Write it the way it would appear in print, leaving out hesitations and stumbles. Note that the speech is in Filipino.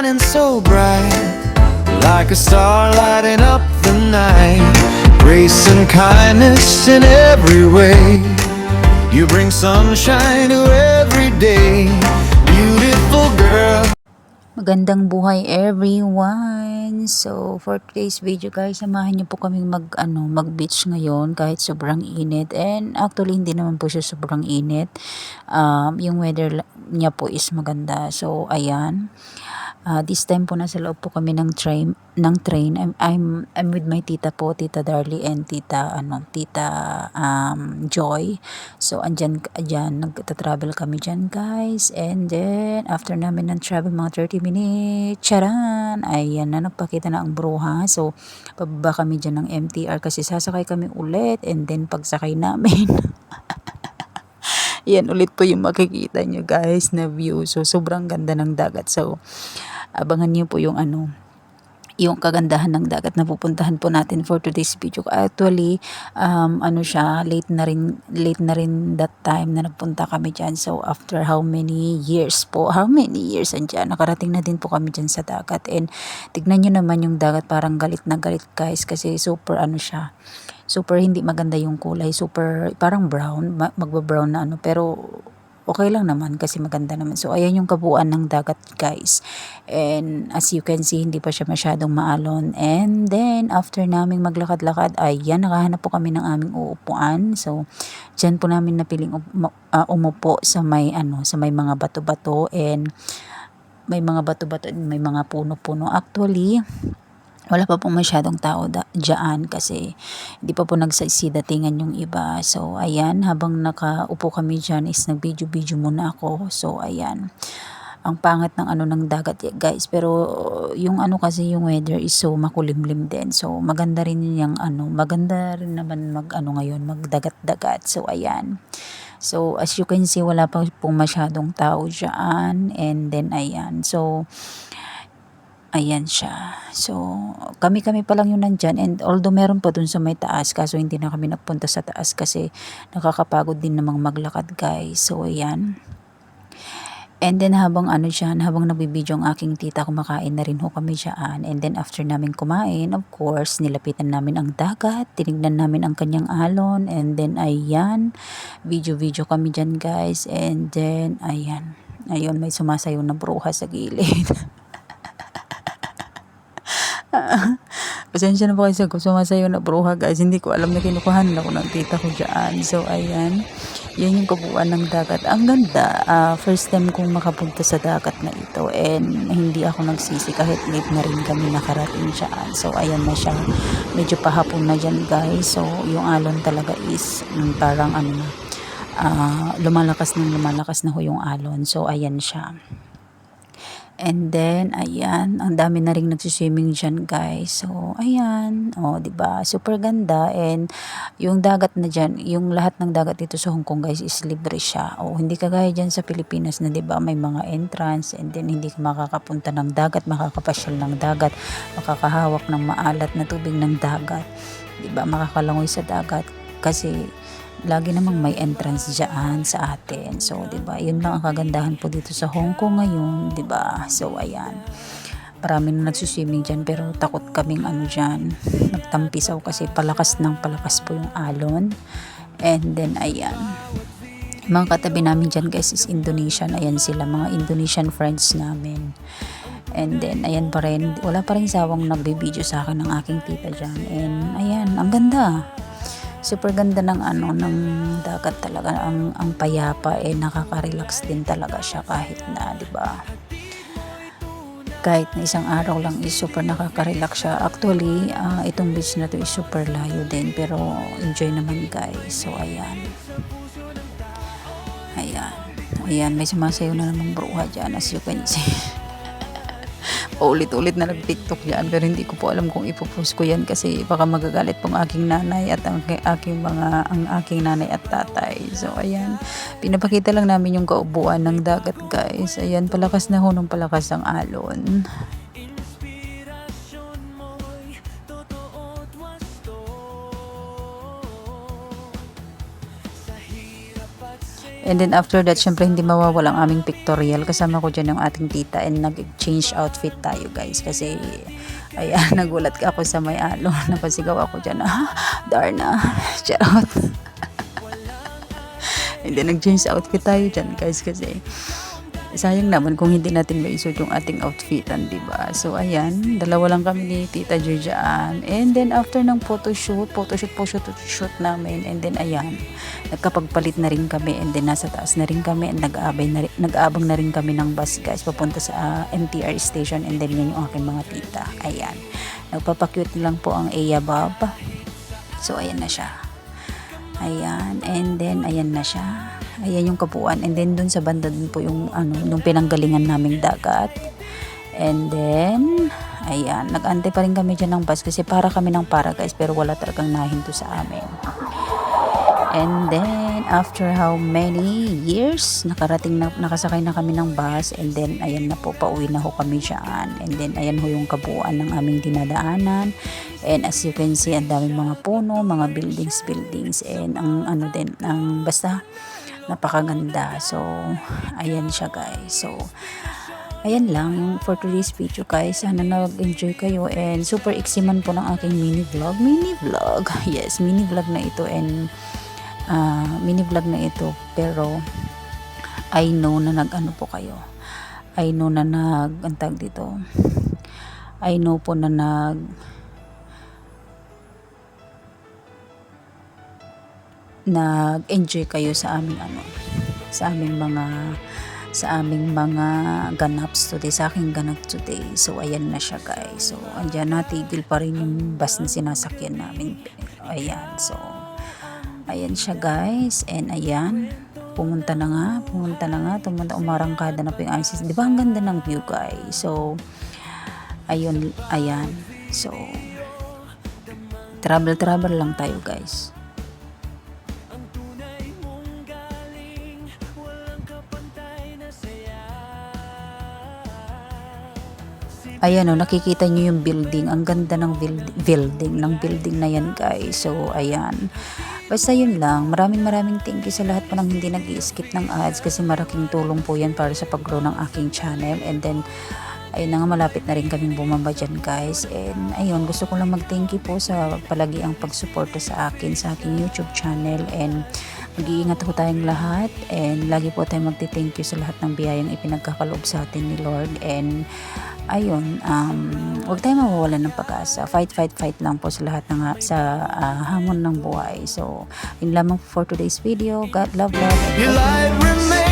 shining so bright, like a star lighting up the night. Grace and kindness in every way, you bring sunshine to every day. Beautiful girl. Magandang buhay everyone! So, for today's video guys, samahan niyo po kaming mag-beach ngayon kahit sobrang init. And actually, hindi naman po siya sobrang init. Yung weather niya po is maganda. So, ayan. This time po nasa loob po kami ng train. I'm with my tita po, Tita Darlie and Tita Joy. So andyan nagta-travel kami diyan guys. And then after namin ng travel mga 30 minutes, charan, ayan na nagpakita na ang bruha. So pababa kami diyan ng MTR kasi sasakay kami ulit, and then pagsakay namin yan ulit po yung makikita nyo guys na view. So sobrang ganda ng dagat. So abangan niyo po yung yung kagandahan ng dagat na pupuntahan po natin for today's video. Actually, late na rin that time na nagpunta kami dyan. So, after how many years andyan, nakarating na din po kami dyan sa dagat. And, tignan nyo naman yung dagat, parang galit na galit guys, kasi super siya. Super hindi maganda yung kulay, super parang brown, magba-brown na pero okay lang naman kasi maganda naman. So, ayan yung kabuuan ng dagat guys. And as you can see, hindi pa siya masyadong maalon. And then, after naming maglakad-lakad, ayan, nakahanap po kami ng aming uupuan. So, dyan po namin napiling umupo sa may mga bato-bato. And may mga bato-bato, may mga puno-puno. Actually, wala pa pong masyadong tao dyan kasi hindi pa po nagsisidatingan yung iba. So, ayan, habang nakaupo kami dyan is nag-video muna ako. So, ayan. Ang pangit ng ng dagat guys. Pero, yung kasi yung weather is so makulimlim din. So, maganda rin yung maganda rin naman ngayon, magdagat-dagat. So, ayan. So, as you can see, wala pa pong masyadong tao dyan. And then, ayan. So, ayan siya. So, kami pa lang yung nandyan. And although meron pa dun sa may taas, kaso hindi na kami nagpunta sa taas kasi nakakapagod din namang maglakad guys. So, ayan. And then habang habang nagbibideo ang aking tita, kumakain na rin ho kami dyan. And then after namin kumain, of course, nilapitan namin ang dagat. Tinignan namin ang kanyang alon. And then, ayan. Video kami dyan guys. And then, ayan. Ayun, may sumasayaw na bruha sa gilid. Pasensya na po kasi kung sumasayo na bruha guys. Hindi ko alam na kinukuhan ako ng tita ko dyan. So ayan, yan yung kabuuan ng dagat. Ang ganda. First time kong makapunta sa dagat na ito. And hindi ako nagsisi kahit late na rin kami nakarating dyan. So ayan na siya. Medyo pahapon na dyan guys. So yung alon talaga is parang lumalakas na ho yung alon. So ayan siya. And then, ayan, ang dami na rin nagsiswimming dyan, guys. So, ayan, diba? Super ganda. And, yung dagat na dyan, yung lahat ng dagat dito sa Hong Kong, guys, is libre siya. Hindi kagaya dyan sa Pilipinas na, diba, may mga entrance, and then, hindi ka makakapunta ng dagat, makakapasyal ng dagat, makakahawak ng maalat na tubig ng dagat. Diba, makakalangoy sa dagat. Kasi, lagi namang may entrance dyan sa atin. So, 'di ba? 'Yun lang ang kagandahan po dito sa Hong Kong ngayon, 'di ba? So, ayan. Marami na nagsuswimming dyan pero takot kaming dyan. Nagtampisaw kasi palakas po yung alon. And then, ayan. Mga katabi namin dyan guys is Indonesian. Ayan sila, mga Indonesian friends namin. And then, ayan pa rin. Wala pa rin sawang nagbe-video sa akin ng aking tita dyan. And, ayan, ang ganda. Super ganda ng ng dagat talaga, ang payapa, nakaka-relax din talaga siya kahit na, 'di ba? Kahit na isang araw lang is super nakaka-relax siya. Actually, itong beach na to is super layo din pero enjoy naman guys. So ayan. Ayan, may sumasayaw na namang bruha diyan as you can see. Ulit-ulit na nag-TikTok yan pero hindi ko po alam kung ipopost ko yan kasi baka magagalit pong aking nanay at ang aking nanay at tatay. So ayan, pinapakita lang namin yung kaubuan ng dagat guys. Ayan, palakas na ho ng palakas ang alon. And then after that, syempre hindi mawawala ang aming pictorial. Kasama ko dyan yung ating tita and nag-change outfit tayo guys. Kasi, ayan, nagulat ako sa may alo. Napasigaw ako dyan, Darna, charot. And then nag-change outfit tayo dyan guys kasi sayang naman kung hindi natin maisuot yung ating outfitan, diba? So, ayan, dalawa lang kami ni Tita Georgian. And then, after ng photoshoot namin. And then, ayan, nagkapagpalit na rin kami. And then, nasa taas na rin kami. And nag-aabang na rin kami ng bus, guys, papunta sa MTR station. And then, yan yung aking mga tita. Ayan. Nagpapakyut lang po ang Eya Bob. So, ayan na siya. Ayan. And then, ayan na siya. Ayan yung kabuuan. And then, dun sa banda dun po yung, yung pinanggalingan naming dagat. And then, ayan. Nag-antay pa rin kami dyan ng bus kasi para kami ng para guys. Pero wala talagang nahinto sa amin. And then, after how many years, nakasakay na kami ng bus. And then, ayan na po, pauwi na ho kami dyan. And then, ayan ho yung kabuuan ng aming dinadaanan. And as you can see, ang daming mga puno, mga buildings. And ang basta, napakaganda. So, ayan siya guys. So, ayan lang for today's video guys. Sana nag-enjoy kayo and super iksiman po ng aking mini vlog. Yes, mini vlog na ito and mini vlog na ito pero I know na nag-ano po kayo. I know na antag dito. I know po na nag-enjoy kayo sa aming sa aming mga ganaps today, sa aking ganap today. So, ayan na siya guys. So, andyan natigil pa rin yung bus na sinasakyan namin. Ayan. So, ayan siya guys. And ayan, pumunta na nga, umarangkada na po yung ISIS. Di ba ang ganda ng view guys? So, ayan. So, travel lang tayo guys. Ayan o, nakikita nyo yung building. Ang ganda ng building na yan guys. So, ayan. Basta yun lang. Maraming thank you sa lahat po ng hindi nag-i-skip ng ads kasi malaking tulong po yan para sa pag-grow ng aking channel. And then, ayun na nga, malapit na rin kaming bumaba dyan guys. And ayun, gusto ko lang mag-thank you po sa palagi ang pagsuporta sa akin, sa aking YouTube channel. And mag-iingat po tayong lahat and lagi po tayong magti-thank you sa lahat ng biyayang ipinagkakaloob sa atin ni Lord. And ayun, huwag tayong mawawalan ng pag-asa. Fight lang po sa lahat ng hamon ng buhay. So, yun lamang for today's video. God love. Your light remains